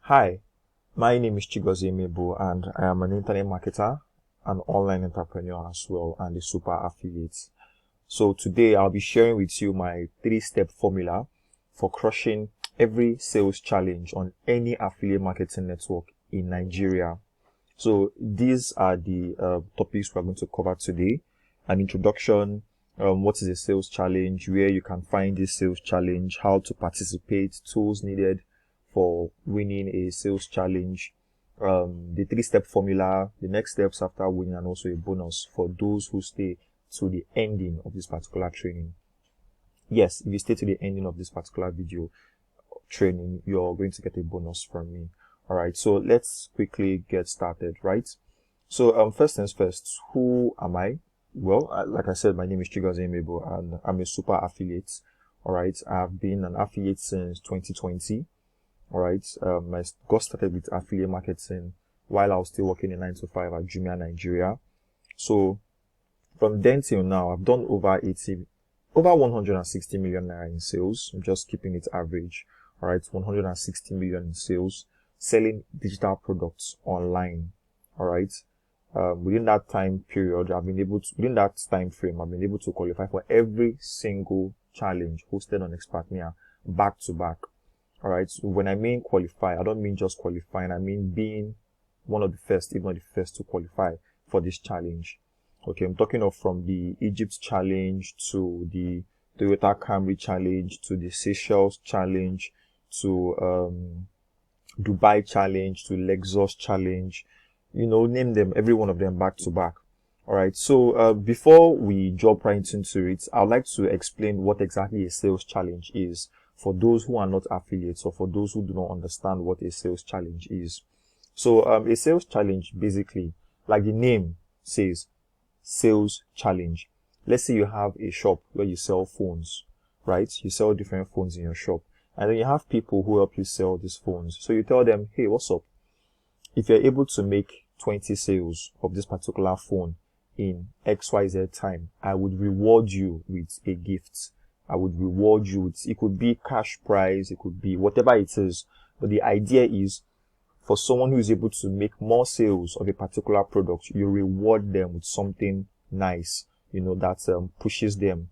Hi, my name is Chigozie and I am an internet marketer, an online entrepreneur as well, and a super affiliate. So today I'll be sharing with you my 3-step formula for crushing every sales challenge on any affiliate marketing network in Nigeria. So these are the topics we're going to cover today. An introduction, what is a sales challenge, where you can find this sales challenge, how to participate, tools needed for winning a sales challenge, the 3-step formula, the next steps after winning, and also a bonus for those who stay to the ending of this particular training. Yes, if you stay to the ending of this particular video training, you're going to get a bonus from me. All right, so let's quickly get started, right? So first things first, who am I? Well, like I said, my name is Chigozie and I'm a super affiliate. All right, I've been an affiliate since 2020. All right, I got started with affiliate marketing while I was still working in 9 to 5 at Jumia Nigeria. So from then till now, I've done over 160 million naira in sales. I'm just keeping it average. All right, 160 million in sales, selling digital products online. All right. Within that time period, within that time frame, I've been able to qualify for every single challenge hosted on Expertnaire back to back. All right. So when I mean qualify, I don't mean just qualifying. I mean being one of the first, if not the first, to qualify for this challenge. Okay. I'm talking of from the Egypt challenge to the Toyota Camry challenge to the Seychelles challenge to Dubai challenge to Lexus challenge. You know, name them, every one of them back to back. All right. So before we jump right into it, I'd like to explain what exactly a sales challenge is for those who are not affiliates or for those who do not understand what a sales challenge is. So a sales challenge, basically, like the name says, sales challenge. Let's say you have a shop where you sell phones, right? You sell different phones in your shop, and then you have people who help you sell these phones. So you tell them, hey, what's up? If you're able to make 20 sales of this particular phone in XYZ time, I would reward you with a gift. I would reward you with, it could be cash prize, it could be whatever it is. But the idea is for someone who is able to make more sales of a particular product, you reward them with something nice, you know, that pushes them.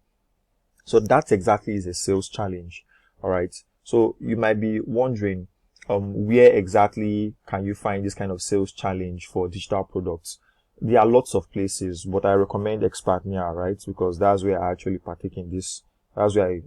So that exactly is a sales challenge. All right. So you might be wondering, where exactly can you find this kind of sales challenge for digital products? There are lots of places, but I recommend Expertnaire, right? Because that's where I actually partake in this. That's where I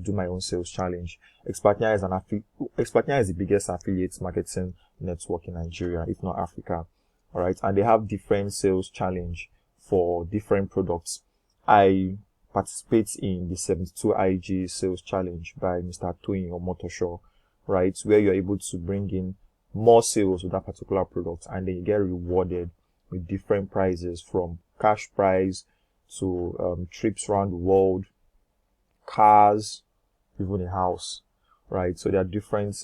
do my own sales challenge. Expertnaire is the biggest affiliate marketing network in Nigeria, if not Africa. All right, and they have different sales challenge for different products. I participate in the 72 IG sales challenge by Mr. Toyin Omotosho, right, where you're able to bring in more sales with that particular product, and then you get rewarded with different prizes, from cash prize to trips around the world, cars, even a house, right? So there are different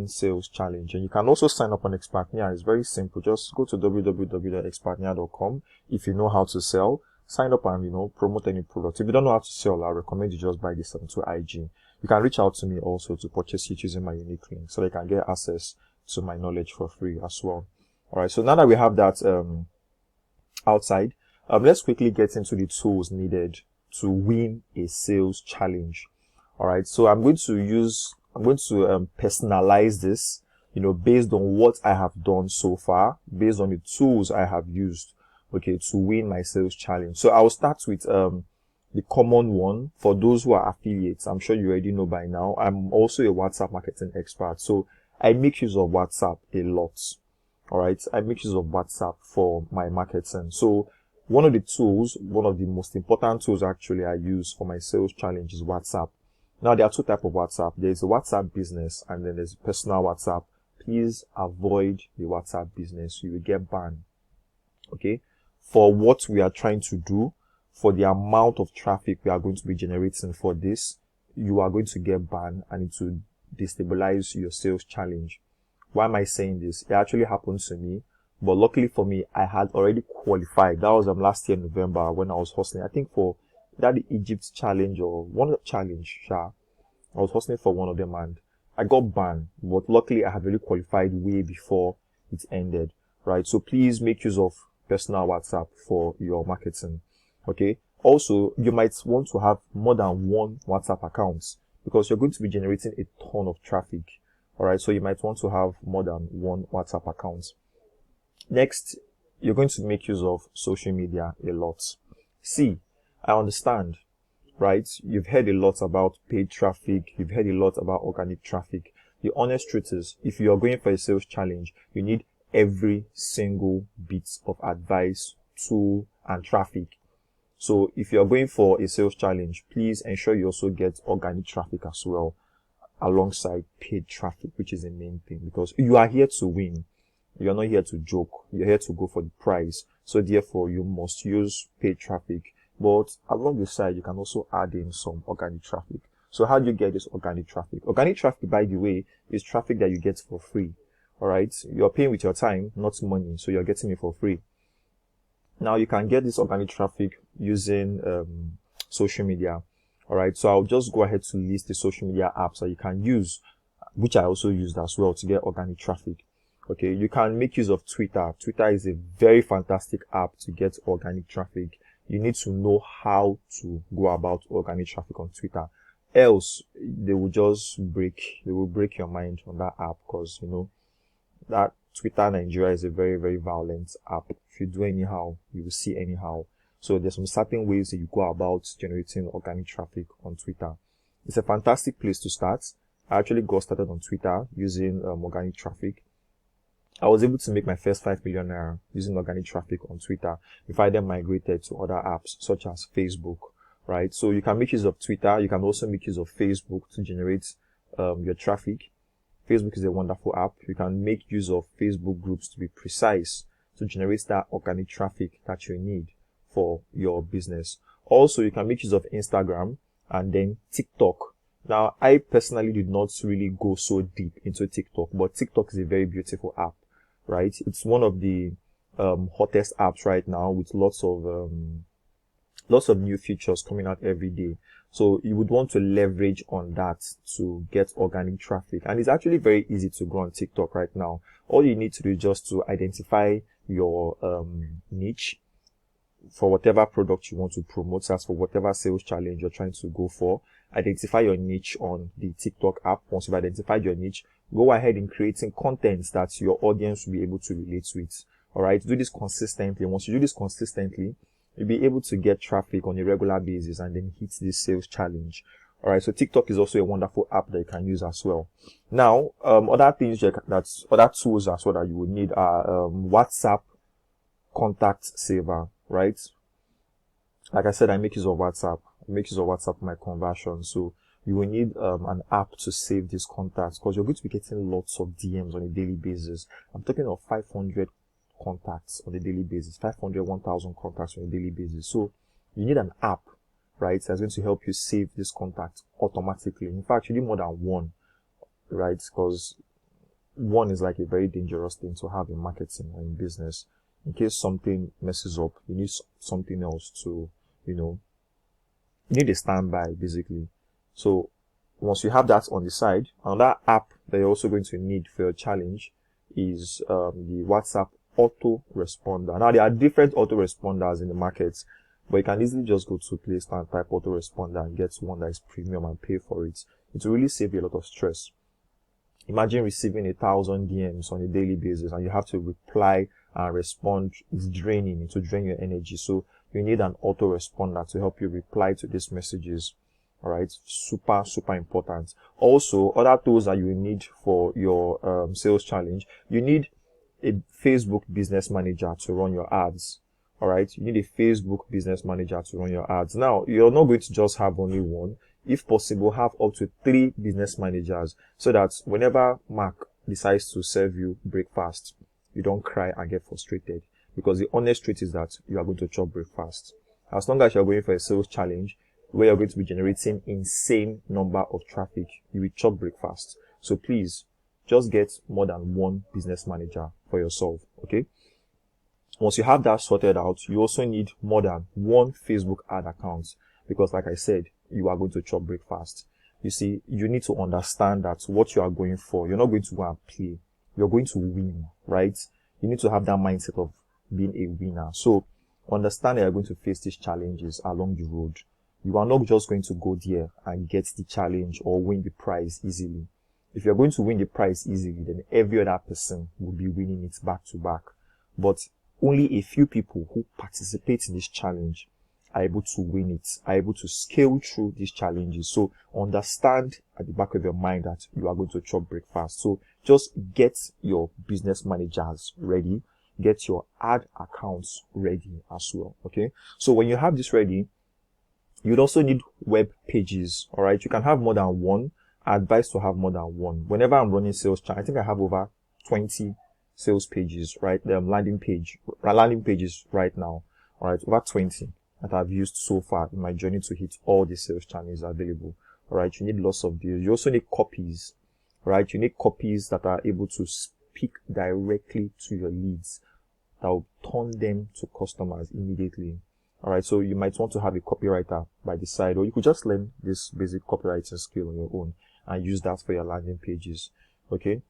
sales challenge, and you can also sign up on Expertnaire. It's very simple. Just go to www.expertnaire.com. If you know how to sell, sign up and, you know, promote any product. If you don't know how to sell, I recommend you just buy the 72 IG. You can reach out to me also to purchase it using my unique link, so they can get access to my knowledge for free as well. All right. So now that we have that outside, let's quickly get into the tools needed to win a sales challenge. All right. So I'm going to personalize this, you know, based on what I have done so far, based on the tools I have used, okay, to win my sales challenge. So I'll start with the common one for those who are affiliates. I'm sure you already know by now. I'm also a WhatsApp marketing expert, so I make use of WhatsApp a lot. All right. I make use of WhatsApp for my marketing. So one of the most important tools actually I use for my sales challenge is WhatsApp. Now, there are two types of WhatsApp. There's the WhatsApp business and then there's personal WhatsApp. Please avoid the WhatsApp business. You will get banned. Okay. For what we are trying to do, for the amount of traffic we are going to be generating for this, you are going to get banned and it will destabilize your sales challenge. Why am I saying this? It actually happened to me. But luckily for me, I had already qualified. That was last year, November, when I was hosting, I think for that the Egypt challenge or one challenge, I was hosting for one of them, and I got banned, but luckily I had already qualified way before it ended, right? So please make use of personal WhatsApp for your marketing, okay? Also, you might want to have more than one WhatsApp account because you're going to be generating a ton of traffic, all right? So you might want to have more than one WhatsApp account. Next, you're going to make use of social media a lot. See, I understand, right? You've heard a lot about paid traffic. You've heard a lot about organic traffic. The honest truth is, if you are going for a sales challenge, you need every single bit of advice, tool, and traffic. So if you are going for a sales challenge, please ensure you also get organic traffic as well, alongside paid traffic, which is the main thing, because you are here to win. You're not here to joke. You're here to go for the prize. So therefore, you must use paid traffic. But along the side, you can also add in some organic traffic. So how do you get this organic traffic? Organic traffic, by the way, is traffic that you get for free. All right. You're paying with your time, not money. So you're getting it for free. Now you can get this organic traffic using social media. All right. So I'll just go ahead to list the social media apps that you can use, which I also used as well to get organic traffic. Okay, you can make use of Twitter. Twitter is a very fantastic app to get organic traffic. You need to know how to go about organic traffic on Twitter. Else, they will break your mind on that app, because, you know, that Twitter Nigeria is a very, very violent app. If you do anyhow, you will see anyhow. So there's some certain ways that you go about generating organic traffic on Twitter. It's a fantastic place to start. I actually got started on Twitter using organic traffic. I was able to make my first 5 million naira using organic traffic on Twitter before I then migrated to other apps such as Facebook, right? So you can make use of Twitter. You can also make use of Facebook to generate your traffic. Facebook is a wonderful app. You can make use of Facebook groups, to be precise, to generate that organic traffic that you need for your business. Also, you can make use of Instagram and then TikTok. Now, I personally did not really go so deep into TikTok, but TikTok is a very beautiful app, right? It's one of the hottest apps right now, with lots of new features coming out every day. So you would want to leverage on that to get organic traffic. And it's actually very easy to grow on TikTok right now. All you need to do is just to identify your niche for whatever product you want to promote, as for whatever sales challenge you're trying to go for. Identify your niche on the TikTok app. Once you've identified your niche, go ahead in creating content that your audience will be able to relate with. All right, do this consistently. Once you do this consistently, you'll be able to get traffic on a regular basis and then hit this sales challenge. All right, so TikTok is also a wonderful app that you can use as well. Now, other things other tools as well that you would need are WhatsApp contact saver, right? Like I said, I make use of WhatsApp. I make use of WhatsApp for my conversion. So you will need an app to save these contacts, because you're going to be getting lots of DMs on a daily basis. I'm talking of 500 contacts on a daily basis, 500, 1000 contacts on a daily basis. So you need an app, right? That's going to help you save this contact automatically. In fact, you need more than one, right? Because one is like a very dangerous thing to have in marketing or in business. In case something messes up, you need something else to, you need a standby, basically. So once you have that on the side, another app that you're also going to need for your challenge is the WhatsApp autoresponder. Now, there are different autoresponders in the market, but you can easily just go to Play Store and type autoresponder and get one that is premium and pay for it. It will really save you a lot of stress. Imagine receiving 1,000 DMs on a daily basis and you have to reply and respond. It's draining. It will drain your energy. So you need an autoresponder to help you reply to these messages. All right. Super, super important. Also, other tools that you need for your sales challenge, you need a Facebook business manager to run your ads. All right. You need a Facebook business manager to run your ads. Now, you're not going to just have only one. If possible, have up to 3 business managers, so that whenever Mark decides to serve you breakfast, you don't cry and get frustrated. Because the honest truth is that you are going to chop breakfast. As long as you're going for a sales challenge where you're going to be generating insane number of traffic, you will chop breakfast. So please, just get more than one business manager for yourself, okay? Once you have that sorted out, you also need more than one Facebook ad account, because like I said, you are going to chop breakfast. You see, you need to understand that what you are going for, you're not going to go and play. You're going to win, right? You need to have that mindset of being a winner. So understand that you're going to face these challenges along the road. You are not just going to go there and get the challenge or win the prize easily. If you're going to win the prize easily, then every other person will be winning it back to back. But only a few people who participate in this challenge are able to win it, are able to scale through these challenges. So understand at the back of your mind that you are going to chop breakfast. So just get your business managers ready, get your ad accounts ready as well. Okay. So when you have this ready, you'd also need web pages. All right. You can have more than one. I advise to have more than one. Whenever I'm running sales channel, I think I have over 20 sales pages, right? Landing pages right now. All right. Over 20 that I've used so far in my journey to hit all the sales channels available. All right. You need lots of these. You also need copies, right? You need copies that are able to speak directly to your leads, that will turn them to customers immediately. All right. So you might want to have a copywriter by the side, or you could just learn this basic copywriting skill on your own and use that for your landing pages. Okay.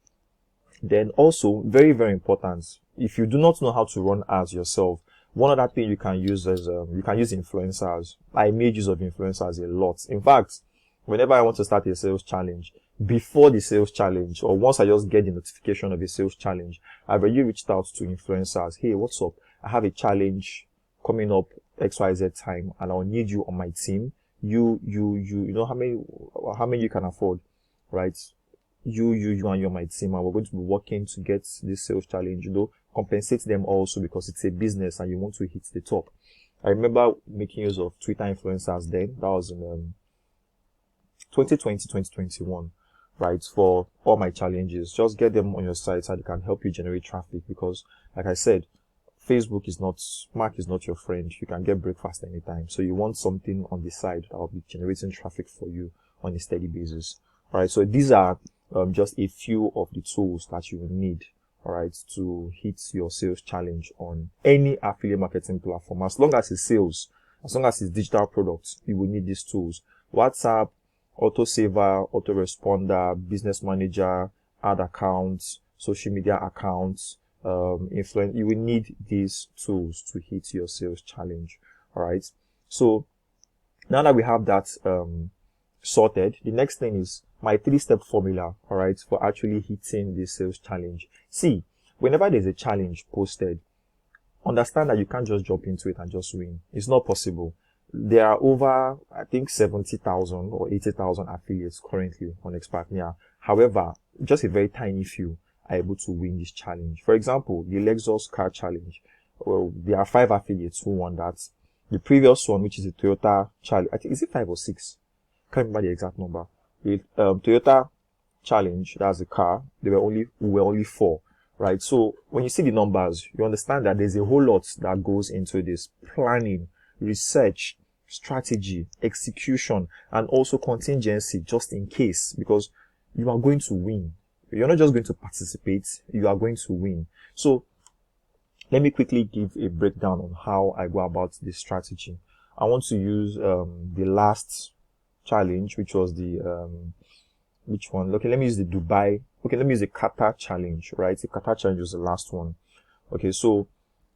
Then also, very, very important, if you do not know how to run ads yourself, one other thing you can use is, you can use influencers. I made use of influencers a lot. In fact, whenever I want to start a sales challenge, before the sales challenge, or once I just get the notification of a sales challenge, I've already reached out to influencers. Hey, what's up? I have a challenge coming up XYZ time, and I'll need you on my team. You know how many you can afford, right? You and you're my team, and we're going to be working to get this sales challenge, compensate them also, because it's a business and you want to hit the top. I remember making use of Twitter influencers then. That was in 2020, 2021, right? For all my challenges, just get them on your site so they can help you generate traffic, because like I said, Mark is not your friend. You can get breakfast anytime. So you want something on the side that will be generating traffic for you on a steady basis. All right. So these are just a few of the tools that you will need, all right, to hit your sales challenge on any affiliate marketing platform. As long as it's sales, as long as it's digital products, you will need these tools. WhatsApp, autosaver, autoresponder, business manager, ad accounts, social media accounts, influence. You will need these tools to hit your sales challenge. All right. So now that we have that sorted, the next thing is my 3-step formula, all right, for actually hitting the sales challenge. See, whenever there's a challenge posted, understand that you can't just jump into it and just win. It's not possible. There are over, I think, 70,000 or 80,000 affiliates currently on Expertnaire. However, just a very tiny few are able to win this challenge. For example, the Lexus car challenge. Well, there are 5 affiliates who won that. The previous one, which is the Toyota challenge, I think, is it 5 or 6? Can't remember the exact number. The Toyota challenge, that's the car, we were only 4, right? So when you see the numbers, you understand that there's a whole lot that goes into this: planning, research, strategy, execution, and also contingency, just in case, because you are going to win. You're not just going to participate, you are going to win. So let me quickly give a breakdown on how I go about this strategy. I want to use the last challenge, which was the which one? Okay, let me use the Dubai. Okay, let me use the Qatar challenge, right? The Qatar challenge was the last one. Okay, so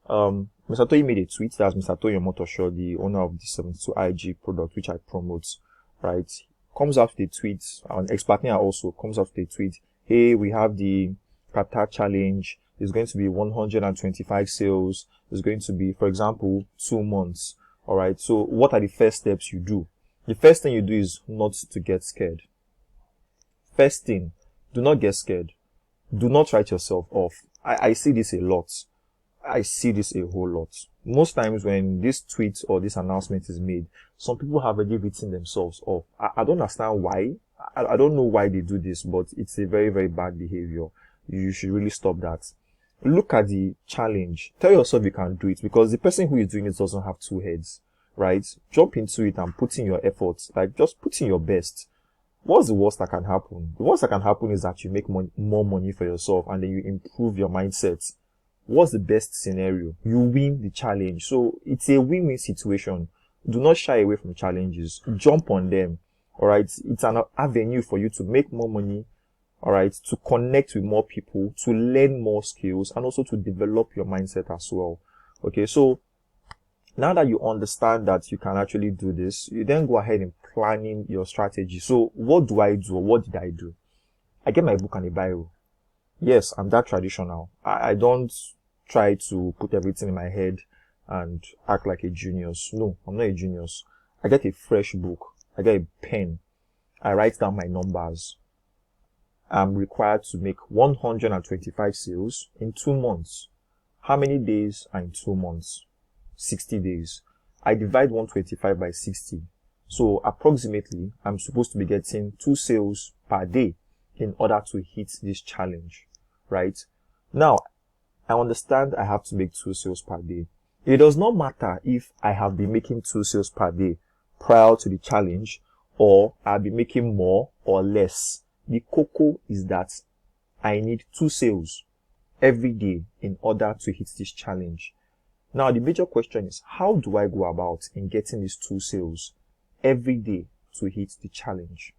Mr. Toyi made a tweet. That's Mr. Toyi Motosho, the owner of the 72 IG product, which I promote, right? Comes out with a tweet, and Expertnaire also comes out with a tweet. Hey, we have the Qatar challenge. There's going to be 125 sales. There's going to be, for example, 2 months. All right. So what are the first steps you do? The first thing you do is not to get scared. First thing, do not get scared. Do not write yourself off. I see this a lot. I see this a whole lot. Most times when this tweet or this announcement is made, some people have already written themselves off. I don't understand why. I don't know why they do this, but it's a very, very bad behavior. You should really stop that. Look at the challenge. Tell yourself you can do it, because the person who is doing it doesn't have 2 heads, right? Jump into it and put in your efforts. Like, just put in your best. What's the worst that can happen? The worst that can happen is that you make more money for yourself, and then you improve your mindset. What's the best scenario? You win the challenge. So it's a win-win situation. Do not shy away from challenges. Jump on them. All right. It's an avenue for you to make more money. All right. To connect with more people, to learn more skills, and also to develop your mindset as well. Okay. So now that you understand that you can actually do this, you then go ahead and planning your strategy. So what do I do? Or what did I do? I get my book and a Bible. Yes, I'm that traditional. I don't try to put everything in my head and act like a genius. No, I'm not a genius. I get a fresh book. I get a pen. I write down my numbers. I'm required to make 125 sales in 2 months. How many days are in 2 months? 60 days. I divide 125 by 60. So approximately, I'm supposed to be getting 2 sales per day in order to hit this challenge, right? Now, I understand I have to make 2 sales per day. It does not matter if I have been making 2 sales per day prior to the challenge, or I'll be making more or less. The cocoa is that I need 2 sales every day in order to hit this challenge. Now, the major question is, how do I go about in getting these 2 sales every day to hit the challenge?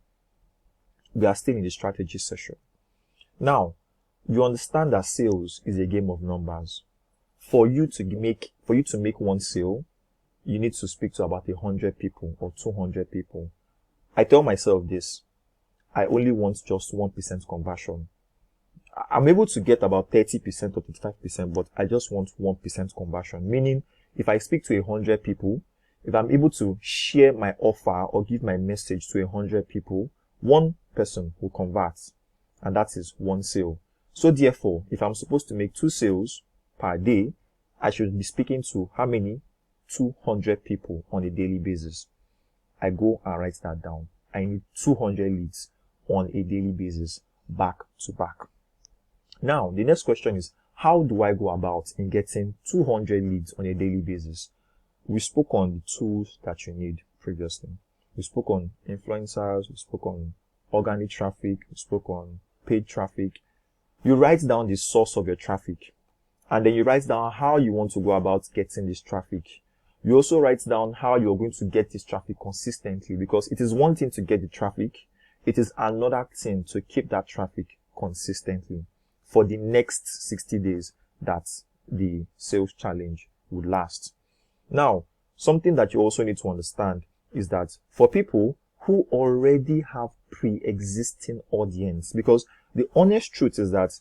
We are still in the strategy session. Now, you understand that sales is a game of numbers. For you to make 1 sale, you need to speak to about 100 people or 200 people. I tell myself this: I only want just 1% conversion. I'm able to get about 30% or 35%, but I just want 1% conversion. Meaning, if I speak to 100 people, if I'm able to share my offer or give my message to 100 people, 1 person will convert, and that is 1 sale. So therefore, if I'm supposed to make 2 sales per day, I should be speaking to how many? 200 people on a daily basis. I go and write that down. I need 200 leads on a daily basis, back to back. Now, the next question is, how do I go about in getting 200 leads on a daily basis? We spoke on the tools that you need previously. We spoke on influencers, we spoke on organic traffic, we spoke on paid traffic. You write down the source of your traffic, and then you write down how you want to go about getting this traffic. You also write down how you're going to get this traffic consistently, because it is one thing to get the traffic. It is another thing to keep that traffic consistently for the next 60 days that the sales challenge would last. Now, something that you also need to understand is that for people who already have pre-existing audience, because the honest truth is that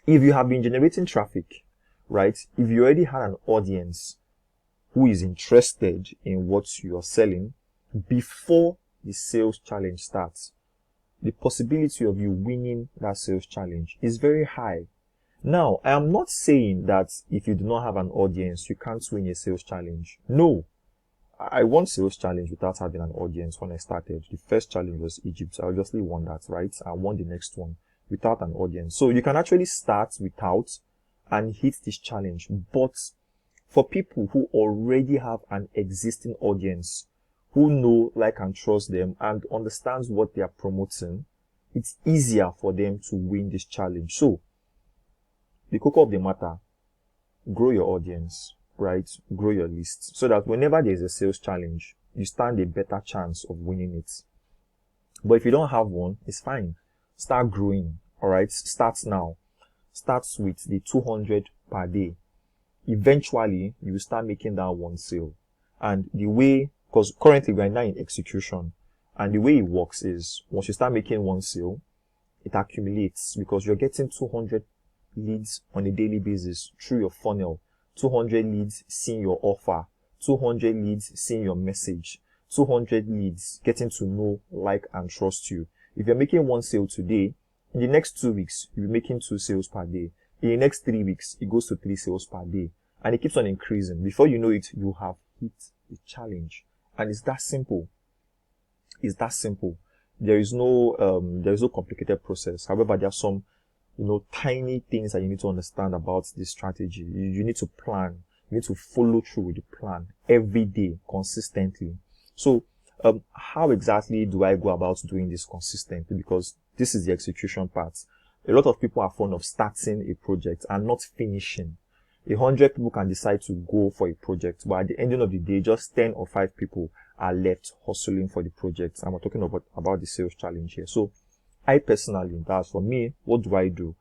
if you have been generating traffic, right, if you already had an audience who is interested in what you're selling before the sales challenge starts, the possibility of you winning that sales challenge is very high. Now, I am not saying that if you do not have an audience, you can't win a sales challenge. No. I won sales challenge without having an audience when I started. The first challenge was Egypt. I obviously won that, right? I won the next one without an audience. So you can actually start without and hit this challenge. But for people who already have an existing audience, who know, like, and trust them and understands what they are promoting, it's easier for them to win this challenge. So the cocoa of the matter, grow your audience, right? Grow your list, so that whenever there's a sales challenge, you stand a better chance of winning it. But if you don't have one, it's fine. Start growing, all right? Start now. Start with the 200 per day. Eventually, you will start making that 1 sale. And the way, because currently we are now in execution, and the way it works is, once you start making 1 sale, it accumulates, because you're getting 200 leads on a daily basis through your funnel, 200 leads seeing your offer, 200 leads seeing your message, 200 leads getting to know, like, and trust you. If you're making 1 sale today, in the next 2 weeks, you'll be making 2 sales per day. In the next 3 weeks, it goes to 3 sales per day. And it keeps on increasing. Before you know it, you have hit the challenge. And it's that simple. It's that simple. There is no complicated process. However, there are some, tiny things that you need to understand about this strategy. You need to plan. You need to follow through with the plan every day, consistently. So, how exactly do I go about doing this consistently? Because this is the execution part. A lot of people are fond of starting a project and not finishing. 100 people can decide to go for a project, but at the ending of the day, just 10 or 5 people are left hustling for the projects. I'm talking about the sales challenge here. So I personally, that's for me, what do I do?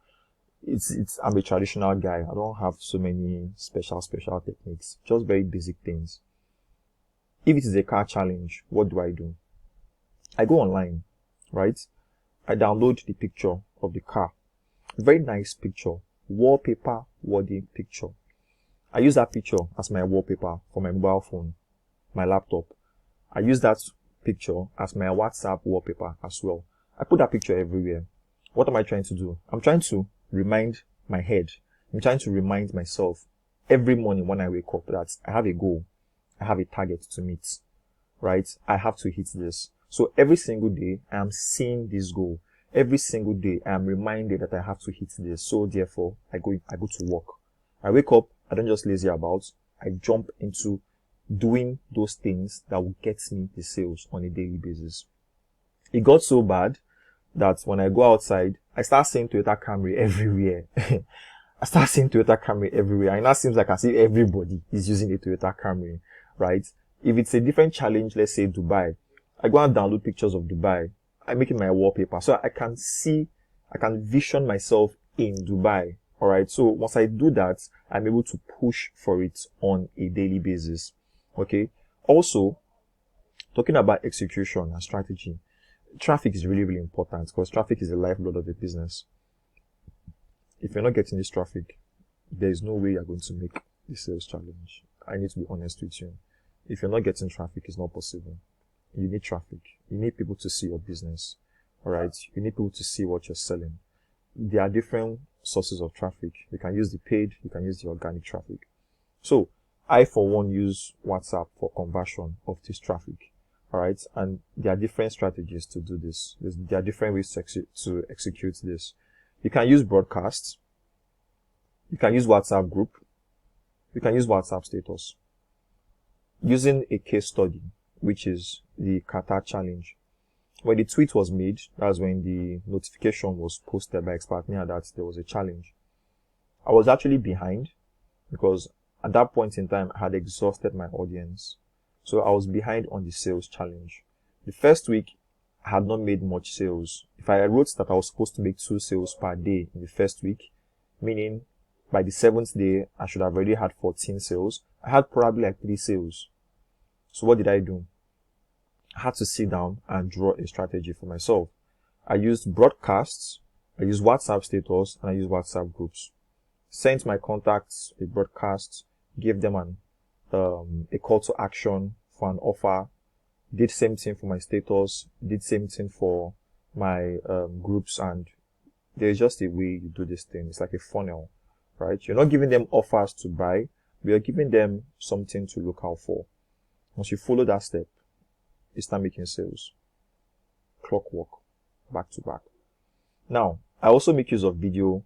I'm a traditional guy. I don't have so many special techniques, just very basic things. If it is a car challenge, what do? I go online, right? I download the picture of the car. Very nice picture, wallpaper worthy picture. I use that picture as my wallpaper for my mobile phone, my laptop. I use that picture as my WhatsApp wallpaper as well. I put that picture everywhere. What am I trying to do? I'm trying to remind my head. I'm trying to remind myself every morning when I wake up that I have a goal. I have a target to meet, right? I have to hit this. So every single day I am seeing this goal. Every single day I am reminded that I have to hit this. So therefore I go to work. I wake up. I don't just lazy about. I jump into doing those things that will get me the sales on a daily basis. It got so bad that when I go outside, I start seeing Toyota Camry everywhere. I start seeing Toyota Camry everywhere. And that seems like as if everybody is using a Toyota Camry, right? If it's a different challenge, let's say Dubai, I go and download pictures of Dubai. I make it my wallpaper. So I can vision myself in Dubai. All right. So once I do that, I'm able to push for it on a daily basis. Okay. Also, talking about execution and strategy, traffic is really, really important because traffic is the lifeblood of a business. If you're not getting this traffic, there is no way you're going to make the sales challenge. I need to be honest with you. If you're not getting traffic, it's not possible. You need traffic. You need people to see your business. All right. You need people to see what you're selling. There are different sources of traffic. You can use the paid, you can use the organic traffic. So I, for one, use WhatsApp for conversion of this traffic. All right. And there are different strategies to do this. There are different ways to execute this. You can use broadcasts. You can use WhatsApp group. You can use WhatsApp status. Using a case study, which is the Qatar challenge. When the tweet was made, that's when the notification was posted by Expertnaire that there was a challenge. I was actually behind because at that point in time, I had exhausted my audience. So I was behind on the sales challenge. The first week, I had not made much sales. If I wrote that I was supposed to make 2 sales per day in the first week, meaning by the 7th day, I should have already had 14 sales. I had probably like 3 sales. So what did I do? I had to sit down and draw a strategy for myself. I used broadcasts, I used WhatsApp status, and I used WhatsApp groups. Sent my contacts a broadcast, gave them a call to action for an offer, did same thing for my status, did same thing for my groups, and there's just a way you do this thing. It's like a funnel, right? You're not giving them offers to buy, but you're giving them something to look out for. Once you follow that step, you start making sales. Clockwork, back to back. Now, I also make use of videos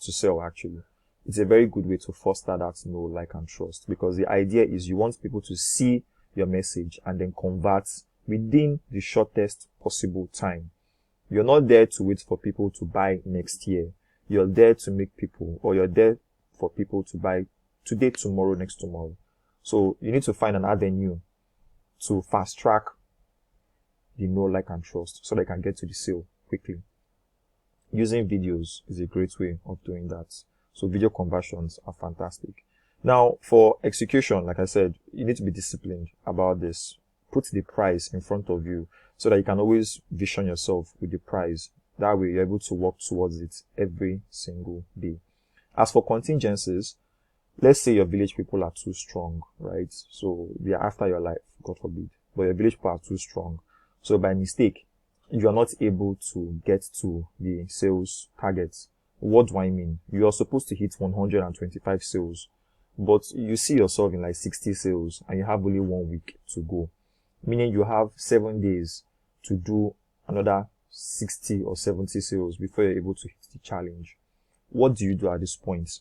to sell actually. It's a very good way to foster that know, like, and trust, because the idea is you want people to see your message and then convert within the shortest possible time. You're not there to wait for people to buy next year. You're there to make people, or you're there for people to buy today, tomorrow, next tomorrow. So you need to find an avenue to fast track the know, like, and trust so they can get to the sale quickly. Using videos is a great way of doing that. So video conversions are fantastic. Now, for execution, like I said, you need to be disciplined about this. Put the price in front of you so that you can always vision yourself with the price. That way, you're able to work towards it every single day. As for contingencies, let's say your village people are too strong, right? So they are after your life, God forbid. But your village people are too strong. So by mistake, you are not able to get to the sales targets. What do I mean? You are supposed to hit 125 sales, but you see yourself in like 60 sales and you have only 1 week to go. Meaning you have 7 days to do another 60 or 70 sales before you're able to hit the challenge. What do you do at this point?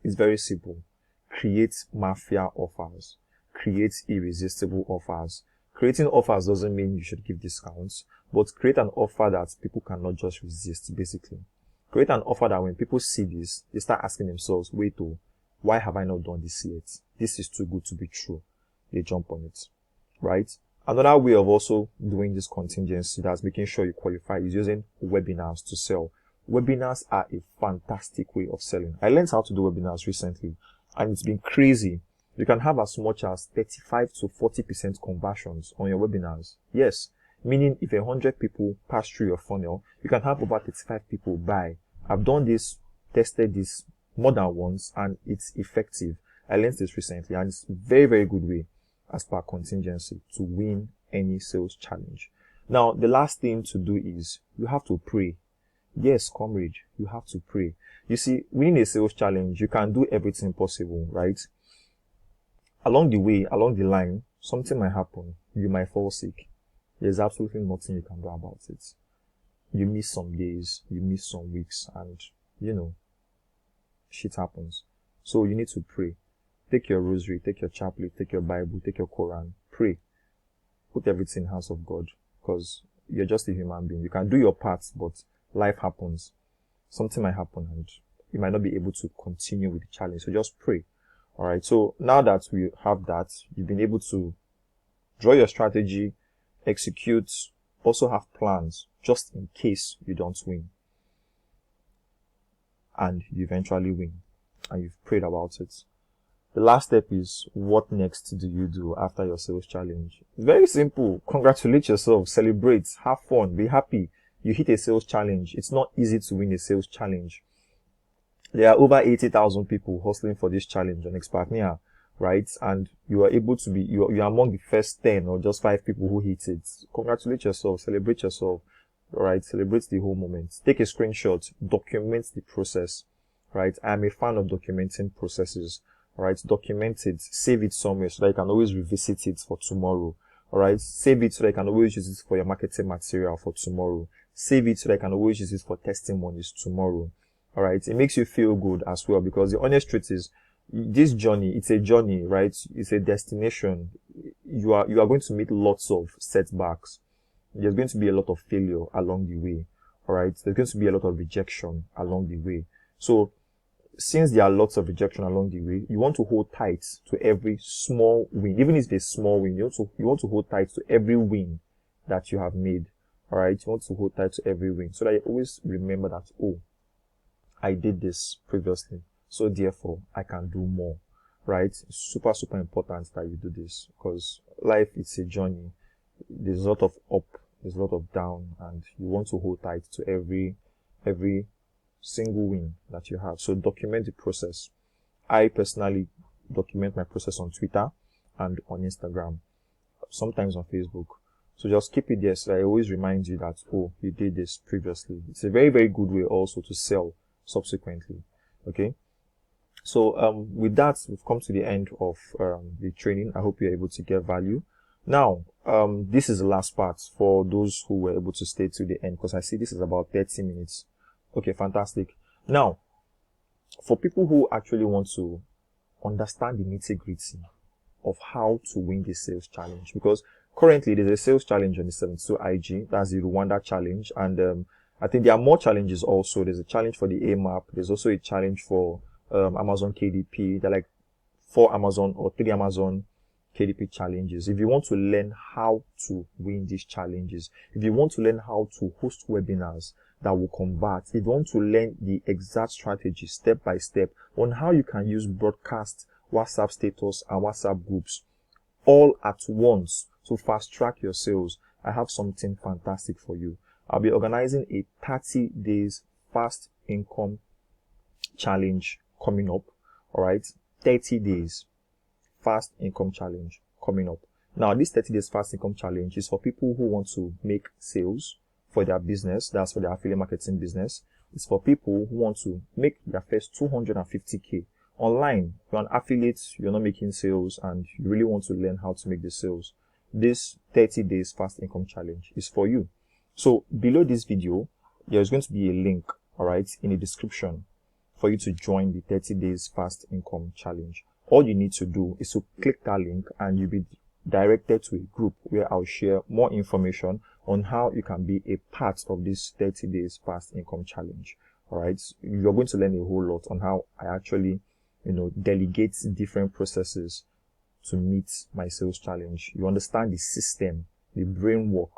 It's very simple. Create mafia offers. Create irresistible offers. Creating offers doesn't mean you should give discounts, but create an offer that people cannot just resist, basically. Create an offer that when people see this, they start asking themselves, wait, why have I not done this yet? This is too good to be true. they jump on it, right? Another way of also doing this contingency, that's making sure you qualify, is using webinars to sell. Webinars are a fantastic way of selling. I learned how to do webinars recently, and it's been crazy. You can have as much as 35 to 40% conversions on your webinars. Yes, meaning if 100 people pass through your funnel, you can have over 35 people buy. I've done this, tested this more than once, and it's effective. I learned this recently, and it's a very, very good way, as per contingency, to win any sales challenge. Now, the last thing to do is you have to pray. Yes, comrade, you have to pray. You see, winning a sales challenge, you can do everything possible, right? Along the way, along the line, something might happen. You might fall sick. There's absolutely nothing you can do about it. You miss some days, you miss some weeks, and, shit happens. So you need to pray. Take your rosary, take your chaplet, take your Bible, take your Quran. Pray. Put everything in the hands of God, because you're just a human being. You can do your part, but life happens. Something might happen, and you might not be able to continue with the challenge. So just pray. All right. So now that we have that, you've been able to draw your strategy, execute, also have plans just in case you don't win. And you eventually win, and you've prayed about it. The last step is, what next do you do after your sales challenge? Very simple. Congratulate yourself, celebrate, have fun, be happy. You hit a sales challenge. It's not easy to win a sales challenge. There are over 80,000 people hustling for this challenge on Expertnaire, right? And you are able to be, you are among the first 10 or just 5 people who hit it. Congratulate yourself, celebrate yourself, all right? Celebrate the whole moment. Take a screenshot, document the process, right? I'm a fan of documenting processes, all right? Document it, save it somewhere so that you can always revisit it for tomorrow, all right? Save it so that you can always use it for your marketing material for tomorrow. Save it so that you can always use it for testimonies tomorrow. All right. It makes you feel good as well, because the honest truth is, this journey, it's a journey, right? It's a destination. You are going to meet lots of setbacks. There's going to be a lot of failure along the way. All right. There's going to be a lot of rejection along the way. So since there are lots of rejection along the way, you want to hold tight to every small win. Even if it's a small win, you want to hold tight to every win that you have made. All right. You want to hold tight to every win so that you always remember that, oh, I did this previously, so therefore I can do more, right? It's super, super important that you do this, because life is a journey. There's a lot of up, there's a lot of down, and you want to hold tight to every single win that you have. So document the process. I personally document my process on Twitter and on Instagram, sometimes on Facebook. So just keep it there so I always remind you that, oh, you did this previously. It's a very, very good way also to sell subsequently. Okay. So with that, we've come to the end of the training. I hope you're able to get value. Now, this is the last part for those who were able to stay to the end, because I see this is about 30 minutes. Okay, fantastic. Now, for people who actually want to understand the nitty-gritty of how to win the sales challenge, because currently there's a sales challenge on the 72 IG, that's the Rwanda challenge, and I think there are more challenges also. There's a challenge for the AMAP. There's also a challenge for Amazon KDP. They're like 4 Amazon or 3 Amazon KDP challenges. If you want to learn how to win these challenges, if you want to learn how to host webinars that will convert, if you want to learn the exact strategy step by step on how you can use broadcast, WhatsApp status, and WhatsApp groups all at once to fast track your sales, I have something fantastic for you. I'll be organizing a 30 days fast income challenge coming up. All right. 30 days fast income challenge coming up. Now, this 30 days fast income challenge is for people who want to make sales for their business. That's for their affiliate marketing business. It's for people who want to make their first 250K online. You're an affiliate, you're not making sales, and you really want to learn how to make the sales. This 30 days fast income challenge is for you. So below this video, there's going to be a link, all right, in the description for you to join the 30 days fast income challenge. All you need to do is to click that link and you'll be directed to a group where I'll share more information on how you can be a part of this 30 days fast income challenge. All right. You're going to learn a whole lot on how I actually, delegate different processes to meet my sales challenge. You understand the system, the brain work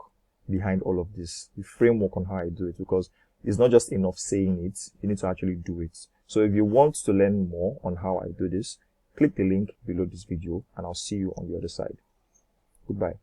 behind all of this, the framework on how I do it, because it's not just enough saying it, you need to actually do it. So if you want to learn more on how I do this, click the link below this video and I'll see you on the other side. Goodbye.